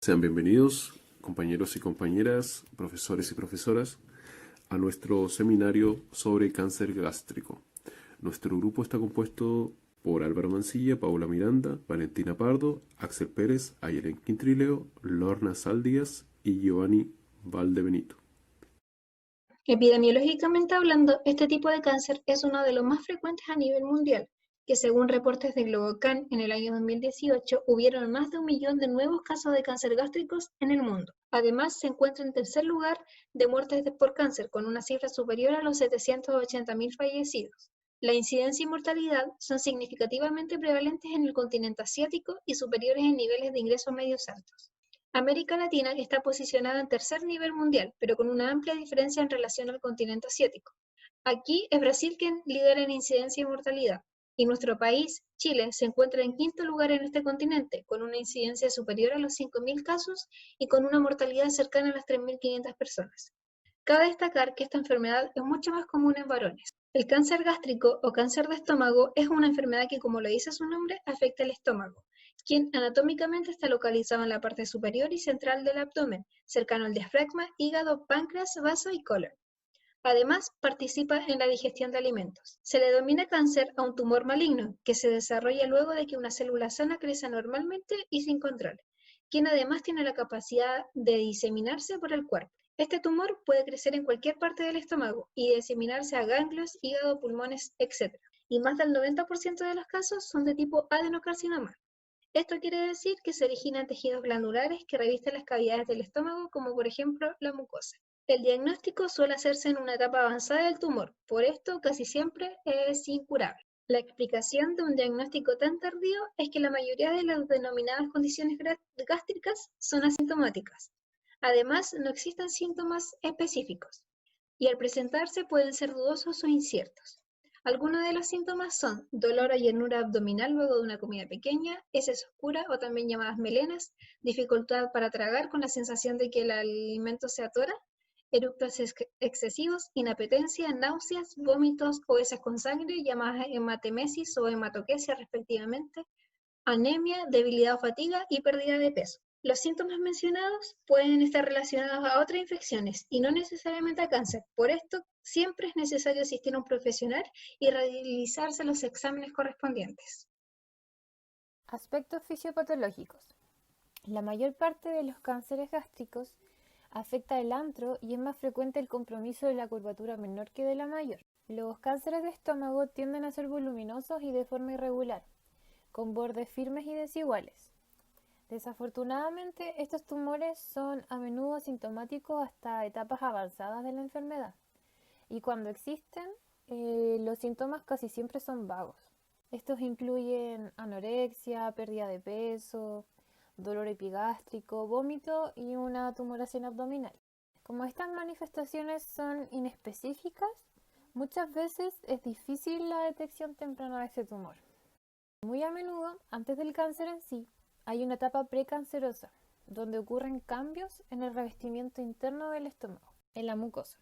Sean bienvenidos, compañeros y compañeras, profesores y profesoras, a nuestro seminario sobre cáncer gástrico. Nuestro grupo está compuesto por Álvaro Mancilla, Paula Miranda, Valentina Pardo, Axel Pérez, Ayelen Quintrileo, Lorna Saldías y Giovanni Valdebenito. Epidemiológicamente hablando, este tipo de cáncer es uno de los más frecuentes a nivel mundial, que según reportes de Globocan en el año 2018 hubieron más de 1 millón de nuevos casos de cáncer gástricos en el mundo. Además, se encuentra en tercer lugar de muertes por cáncer, con una cifra superior a los 780.000 fallecidos. La incidencia y mortalidad son significativamente prevalentes en el continente asiático y superiores en niveles de ingresos medios altos. América Latina está posicionada en tercer nivel mundial, pero con una amplia diferencia en relación al continente asiático. Aquí es Brasil quien lidera en incidencia y mortalidad, y nuestro país, Chile, se encuentra en quinto lugar en este continente, con una incidencia superior a los 5.000 casos y con una mortalidad cercana a las 3.500 personas. Cabe destacar que esta enfermedad es mucho más común en varones. El cáncer gástrico o cáncer de estómago es una enfermedad que, como lo dice su nombre, afecta el estómago, quien anatómicamente está localizado en la parte superior y central del abdomen, cercano al diafragma, hígado, páncreas, vaso y colon. Además, participa en la digestión de alimentos. Se le denomina cáncer a un tumor maligno, que se desarrolla luego de que una célula sana crece normalmente y sin control, quien además tiene la capacidad de diseminarse por el cuerpo. Este tumor puede crecer en cualquier parte del estómago y diseminarse a ganglios, hígado, pulmones, etc. Y más del 90% de los casos son de tipo adenocarcinoma. Esto quiere decir que se originan tejidos glandulares que revisten las cavidades del estómago, como por ejemplo la mucosa. El diagnóstico suele hacerse en una etapa avanzada del tumor, por esto casi siempre es incurable. La explicación de un diagnóstico tan tardío es que la mayoría de las denominadas condiciones gástricas son asintomáticas. Además, no existen síntomas específicos y al presentarse pueden ser dudosos o inciertos. Algunos de los síntomas son dolor o llenura abdominal luego de una comida pequeña, heces oscuras o también llamadas melenas, dificultad para tragar con la sensación de que el alimento se atora, eructos excesivos, inapetencia, náuseas, vómitos o heces con sangre llamadas hematemesis o hematoquesia respectivamente, anemia, debilidad o fatiga y pérdida de peso. Los síntomas mencionados pueden estar relacionados a otras infecciones y no necesariamente a cáncer. Por esto, siempre es necesario asistir a un profesional y realizarse los exámenes correspondientes. Aspectos fisiopatológicos. La mayor parte de los cánceres gástricos afecta el antro y es más frecuente el compromiso de la curvatura menor que de la mayor. Los cánceres de estómago tienden a ser voluminosos y de forma irregular, con bordes firmes y desiguales. Desafortunadamente, estos tumores son a menudo asintomáticos hasta etapas avanzadas de la enfermedad, y cuando existen, los síntomas casi siempre son vagos. Estos incluyen anorexia, pérdida de peso, dolor epigástrico, vómito y una tumoración abdominal. Como estas manifestaciones son inespecíficas, muchas veces es difícil la detección temprana de este tumor. Muy a menudo, antes del cáncer en sí, hay una etapa precancerosa, donde ocurren cambios en el revestimiento interno del estómago, en la mucosa.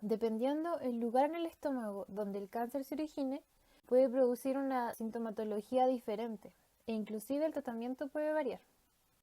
Dependiendo el lugar en el estómago donde el cáncer se origine, puede producir una sintomatología diferente e inclusive el tratamiento puede variar.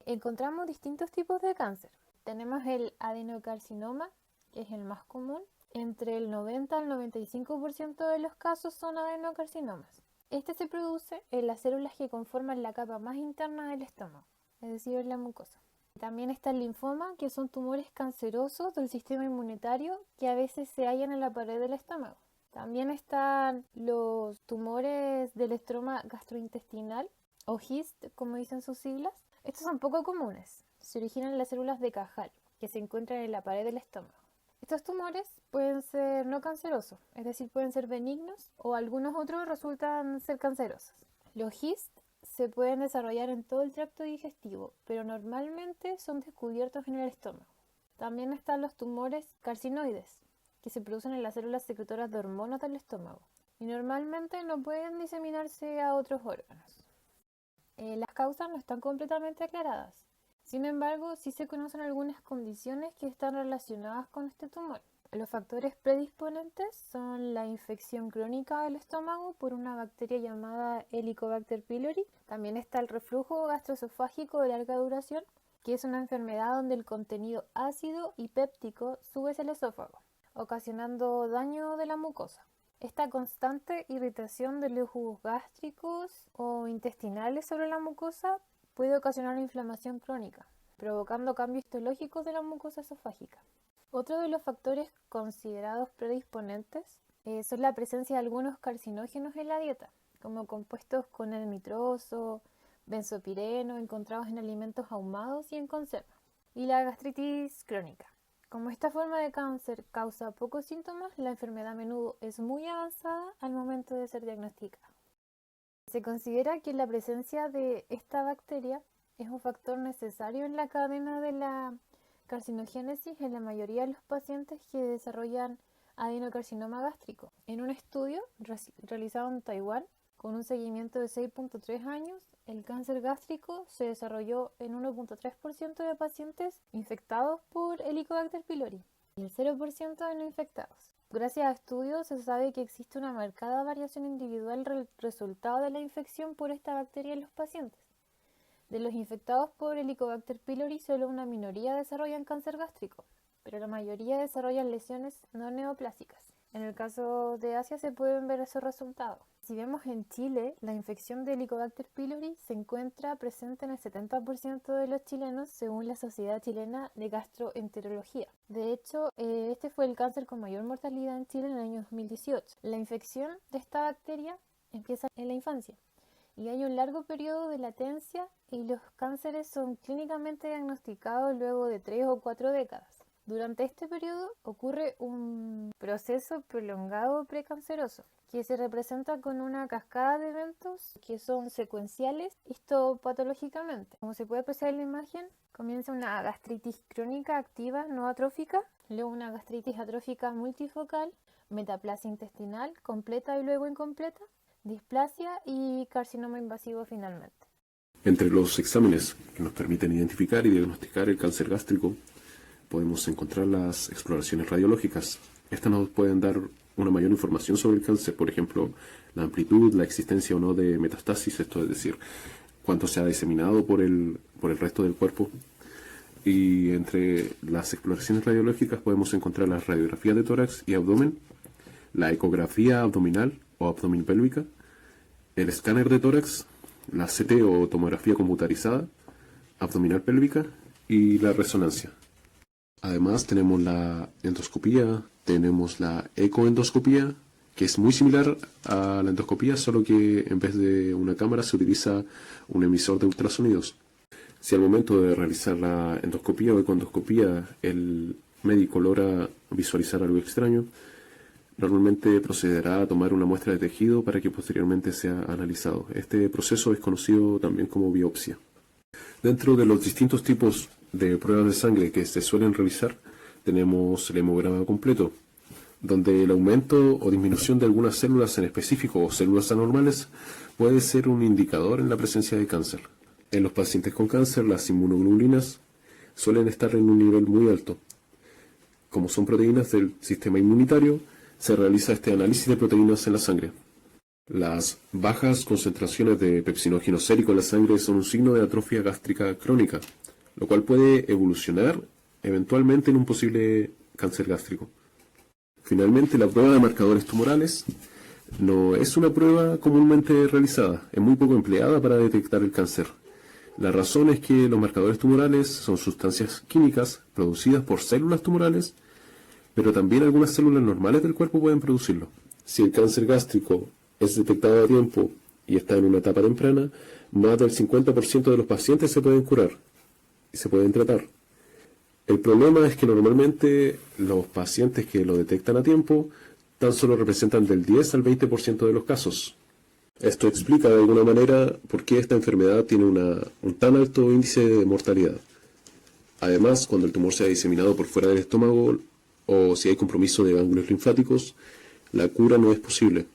Encontramos distintos tipos de cáncer. Tenemos el adenocarcinoma, que es el más común. Entre el 90 al 95% de los casos son adenocarcinomas. Este se produce en las células que conforman la capa más interna del estómago, es decir, en la mucosa. También está el linfoma, que son tumores cancerosos del sistema inmunitario que a veces se hallan en la pared del estómago. También están los tumores del estroma gastrointestinal, o GIST, como dicen sus siglas. Estos son poco comunes. Se originan en las células de Cajal, que se encuentran en la pared del estómago. Estos tumores pueden ser no cancerosos, es decir, pueden ser benignos o algunos otros resultan ser cancerosos. Los GIST se pueden desarrollar en todo el tracto digestivo, pero normalmente son descubiertos en el estómago. También están los tumores carcinoides, que se producen en las células secretoras de hormonas del estómago y normalmente no pueden diseminarse a otros órganos. Las causas no están completamente aclaradas. Sin embargo, sí se conocen algunas condiciones que están relacionadas con este tumor. Los factores predisponentes son la infección crónica del estómago por una bacteria llamada Helicobacter pylori. También está el reflujo gastroesofágico de larga duración que es una enfermedad donde el contenido ácido y péptico sube hacia el esófago, ocasionando daño de la mucosa. Esta constante irritación de los jugos gástricos o intestinales sobre la mucosa puede ocasionar una inflamación crónica, provocando cambios histológicos de la mucosa esofágica. Otro de los factores considerados predisponentes son la presencia de algunos carcinógenos en la dieta, como compuestos con el nitroso, benzopireno encontrados en alimentos ahumados y en conserva, y la gastritis crónica. Como esta forma de cáncer causa pocos síntomas, la enfermedad a menudo es muy avanzada al momento de ser diagnosticada. Se considera que la presencia de esta bacteria es un factor necesario en la cadena de la carcinogénesis en la mayoría de los pacientes que desarrollan adenocarcinoma gástrico. En un estudio realizado en Taiwán, con un seguimiento de 6.3 años, el cáncer gástrico se desarrolló en 1.3% de pacientes infectados por Helicobacter pylori y el 0% de no infectados. Gracias a estudios se sabe que existe una marcada variación individual resultado de la infección por esta bacteria en los pacientes. De los infectados por Helicobacter pylori, solo una minoría desarrollan cáncer gástrico, pero la mayoría desarrollan lesiones no neoplásicas. En el caso de Asia se pueden ver esos resultados. Si vemos en Chile, la infección de Helicobacter pylori se encuentra presente en el 70% de los chilenos según la Sociedad Chilena de Gastroenterología. De hecho, este fue el cáncer con mayor mortalidad en Chile en el año 2018. La infección de esta bacteria empieza en la infancia y hay un largo periodo de latencia y los cánceres son clínicamente diagnosticados luego de 3 o 4 décadas. Durante este periodo ocurre un proceso prolongado precanceroso que se representa con una cascada de eventos que son secuenciales histopatológicamente. Como se puede apreciar en la imagen, comienza una gastritis crónica activa no atrófica, luego una gastritis atrófica multifocal, metaplasia intestinal completa y luego incompleta, displasia y carcinoma invasivo finalmente. Entre los exámenes que nos permiten identificar y diagnosticar el cáncer gástrico, podemos encontrar las exploraciones radiológicas. Estas nos pueden dar una mayor información sobre el cáncer, por ejemplo, la amplitud, la existencia o no de metastasis, esto es decir, cuánto se ha diseminado por el resto del cuerpo. Y entre las exploraciones radiológicas podemos encontrar las radiografías de tórax y abdomen, la ecografía abdominal o abdomen pélvica, el escáner de tórax, la CT o tomografía computarizada, abdominal pélvica y la resonancia. Además tenemos la endoscopía, tenemos la ecoendoscopía, que es muy similar a la endoscopía, solo que en vez de una cámara se utiliza un emisor de ultrasonidos. Si al momento de realizar la endoscopía o ecoendoscopía el médico logra visualizar algo extraño, normalmente procederá a tomar una muestra de tejido para que posteriormente sea analizado. Este proceso es conocido también como biopsia. Dentro de los distintos tipos de pruebas de sangre que se suelen realizar, tenemos el hemograma completo, donde el aumento o disminución de algunas células en específico o células anormales puede ser un indicador en la presencia de cáncer. En los pacientes con cáncer, las inmunoglobulinas suelen estar en un nivel muy alto. Como son proteínas del sistema inmunitario, se realiza este análisis de proteínas en la sangre. Las bajas concentraciones de pepsinógeno sérico en la sangre son un signo de atrofia gástrica crónica, lo cual puede evolucionar eventualmente en un posible cáncer gástrico. Finalmente, la prueba de marcadores tumorales no es una prueba comúnmente realizada, es muy poco empleada para detectar el cáncer. La razón es que los marcadores tumorales son sustancias químicas producidas por células tumorales, pero también algunas células normales del cuerpo pueden producirlo. Si el cáncer gástrico es detectado a tiempo y está en una etapa temprana, más del 50% de los pacientes se pueden curar y se pueden tratar. El problema es que normalmente los pacientes que lo detectan a tiempo tan solo representan del 10 al 20% de los casos. Esto explica de alguna manera por qué esta enfermedad tiene un tan alto índice de mortalidad. Además, cuando el tumor se ha diseminado por fuera del estómago o si hay compromiso de ganglios linfáticos, la cura no es posible.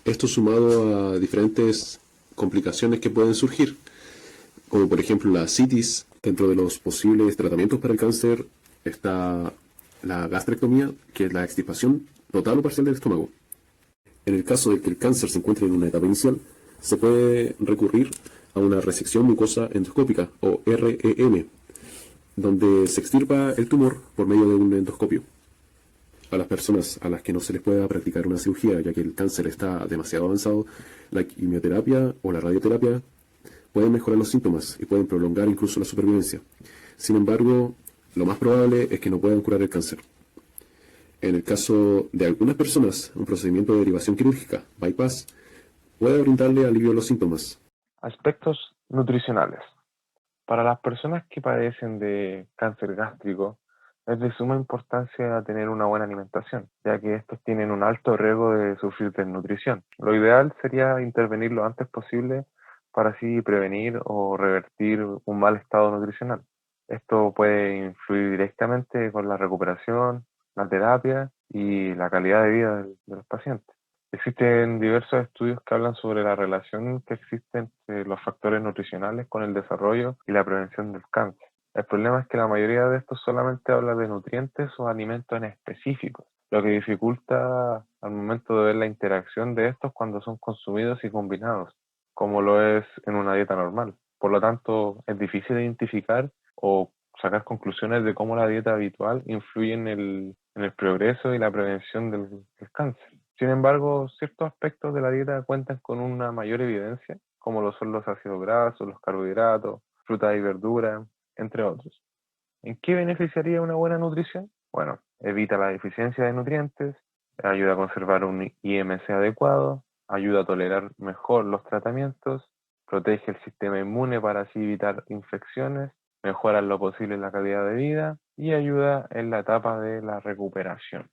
Esto sumado a diferentes complicaciones que pueden surgir, como por ejemplo la ascitis. Dentro de los posibles tratamientos para el cáncer está la gastrectomía, que es la extirpación total o parcial del estómago. En el caso de que el cáncer se encuentre en una etapa inicial, se puede recurrir a una resección mucosa endoscópica, o REM, donde se extirpa el tumor por medio de un endoscopio. A las personas a las que no se les pueda practicar una cirugía, ya que el cáncer está demasiado avanzado, la quimioterapia o la radioterapia pueden mejorar los síntomas y pueden prolongar incluso la supervivencia. Sin embargo, lo más probable es que no puedan curar el cáncer. En el caso de algunas personas, un procedimiento de derivación quirúrgica, bypass, puede brindarle alivio a los síntomas. Aspectos nutricionales. Para las personas que padecen de cáncer gástrico, es de suma importancia tener una buena alimentación, ya que estos tienen un alto riesgo de sufrir desnutrición. Lo ideal sería intervenir lo antes posible para así prevenir o revertir un mal estado nutricional. Esto puede influir directamente con la recuperación, la terapia y la calidad de vida de los pacientes. Existen diversos estudios que hablan sobre la relación que existe entre los factores nutricionales con el desarrollo y la prevención del cáncer. El problema es que la mayoría de estos solamente habla de nutrientes o alimentos en específicos, lo que dificulta al momento de ver la interacción de estos cuando son consumidos y combinados, como lo es en una dieta normal. Por lo tanto, es difícil identificar o sacar conclusiones de cómo la dieta habitual influye en el progreso y la prevención del cáncer. Sin embargo, ciertos aspectos de la dieta cuentan con una mayor evidencia, como lo son los ácidos grasos, los carbohidratos, frutas y verduras, entre otros. ¿En qué beneficiaría una buena nutrición? Bueno, evita la deficiencia de nutrientes, ayuda a conservar un IMC adecuado, ayuda a tolerar mejor los tratamientos, protege el sistema inmune para así evitar infecciones, mejora en lo posible la calidad de vida y ayuda en la etapa de la recuperación.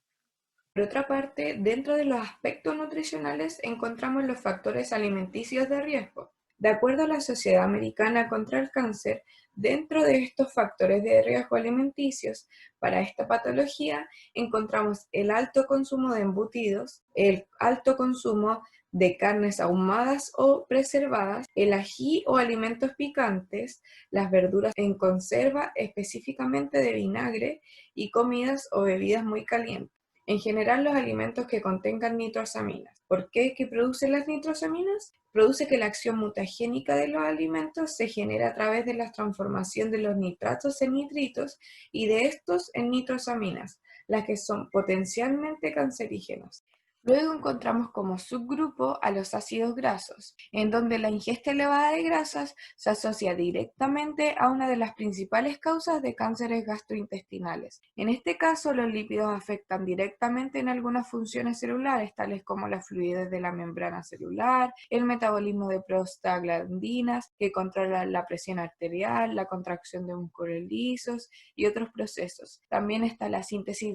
Por otra parte, dentro de los aspectos nutricionales encontramos los factores alimenticios de riesgo. De acuerdo a la Sociedad Americana contra el Cáncer, dentro de estos factores de riesgo alimenticios para esta patología encontramos el alto consumo de embutidos, el alto consumo de carnes ahumadas o preservadas, el ají o alimentos picantes, las verduras en conserva, específicamente de vinagre, y comidas o bebidas muy calientes. En general, los alimentos que contengan nitrosaminas. ¿Por qué? ¿Qué producen las nitrosaminas? Produce que la acción mutagénica de los alimentos se genera a través de la transformación de los nitratos en nitritos y de estos en nitrosaminas, las que son potencialmente cancerígenas. Luego encontramos como subgrupo a los ácidos grasos, en donde la ingesta elevada de grasas se asocia directamente a una de las principales causas de cánceres gastrointestinales. En este caso, los lípidos afectan directamente en algunas funciones celulares, tales como la fluidez de la membrana celular, el metabolismo de prostaglandinas, que controlan la presión arterial, la contracción de músculos lisos y otros procesos. También está la síntesis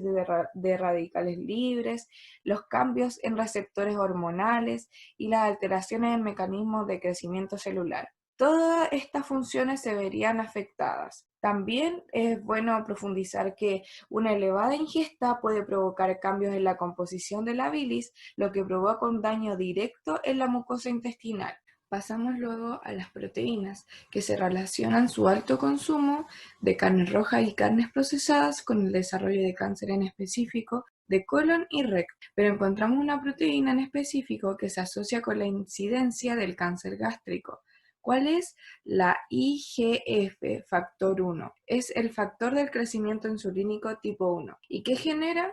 de radicales libres, los cambios en receptores hormonales y las alteraciones en mecanismos de crecimiento celular. Todas estas funciones se verían afectadas. También es bueno profundizar que una elevada ingesta puede provocar cambios en la composición de la bilis, lo que provoca un daño directo en la mucosa intestinal. Pasamos luego a las proteínas, que se relacionan su alto consumo de carnes rojas y carnes procesadas con el desarrollo de cáncer en específico de colon y recto, pero encontramos una proteína en específico que se asocia con la incidencia del cáncer gástrico. ¿Cuál es? La IGF, factor 1. Es el factor del crecimiento insulínico tipo 1. ¿Y qué genera?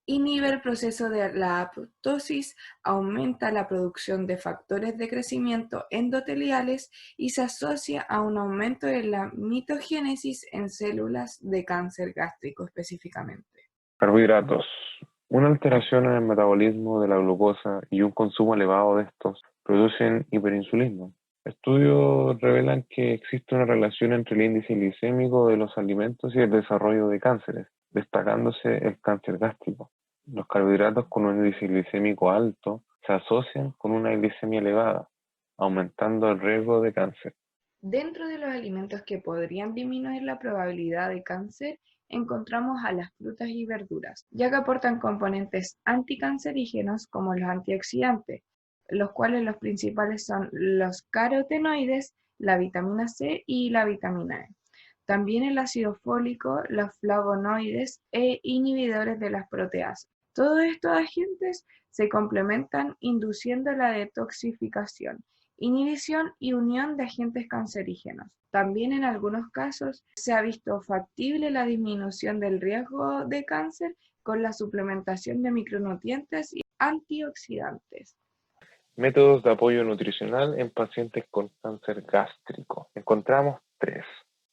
Inhibe el proceso de la apoptosis, aumenta la producción de factores de crecimiento endoteliales y se asocia a un aumento de la mitogénesis en células de cáncer gástrico específicamente. Carbohidratos. Una alteración en el metabolismo de la glucosa y un consumo elevado de estos producen hiperinsulismo. Estudios revelan que existe una relación entre el índice glicémico de los alimentos y el desarrollo de cánceres, destacándose el cáncer gástrico. Los carbohidratos con un índice glicémico alto se asocian con una glicemia elevada, aumentando el riesgo de cáncer. Dentro de los alimentos que podrían disminuir la probabilidad de cáncer, encontramos a las frutas y verduras, ya que aportan componentes anticancerígenos como los antioxidantes, los cuales los principales son los carotenoides, la vitamina C y la vitamina E. También el ácido fólico, los flavonoides e inhibidores de las proteasas. Todos estos agentes se complementan induciendo la detoxificación inhibición y unión de agentes cancerígenos. También en algunos casos se ha visto factible la disminución del riesgo de cáncer con la suplementación de micronutrientes y antioxidantes. Métodos de apoyo nutricional en pacientes con cáncer gástrico. Encontramos 3.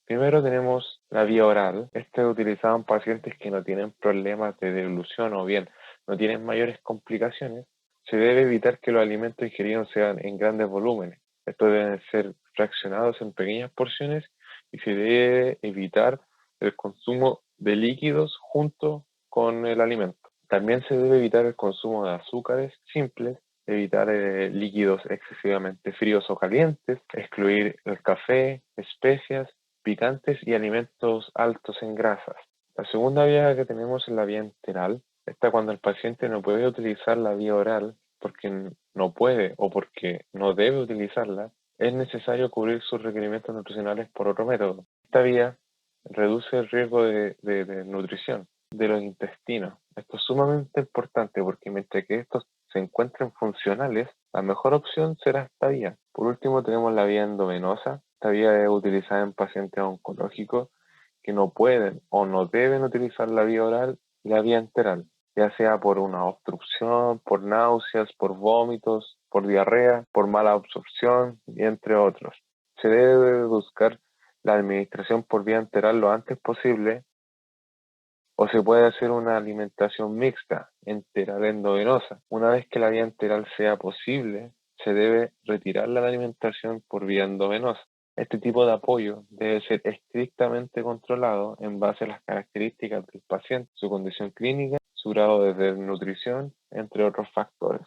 Primero tenemos la vía oral. Este es utilizado en pacientes que no tienen problemas de deglución o bien no tienen mayores complicaciones. Se debe evitar que los alimentos ingeridos sean en grandes volúmenes. Estos deben ser fraccionados en pequeñas porciones y se debe evitar el consumo de líquidos junto con el alimento. También se debe evitar el consumo de azúcares simples, evitar líquidos excesivamente fríos o calientes, excluir el café, especias, picantes y alimentos altos en grasas. La segunda vía que tenemos es la vía enteral. Esta cuando el paciente no puede utilizar la vía oral porque no puede o porque no debe utilizarla, es necesario cubrir sus requerimientos nutricionales por otro método. Esta vía reduce el riesgo de nutrición de los intestinos. Esto es sumamente importante porque mientras que estos se encuentren funcionales, la mejor opción será esta vía. Por último tenemos la vía endovenosa. Esta vía es utilizada en pacientes oncológicos que no pueden o no deben utilizar la vía oral y la vía enteral, ya sea por una obstrucción, por náuseas, por vómitos, por diarrea, por mala absorción y entre otros. Se debe buscar la administración por vía enteral lo antes posible o se puede hacer una alimentación mixta, enteral endovenosa. Una vez que la vía enteral sea posible, se debe retirar la alimentación por vía endovenosa. Este tipo de apoyo debe ser estrictamente controlado en base a las características del paciente, su condición clínica, su grado de desnutrición, entre otros factores.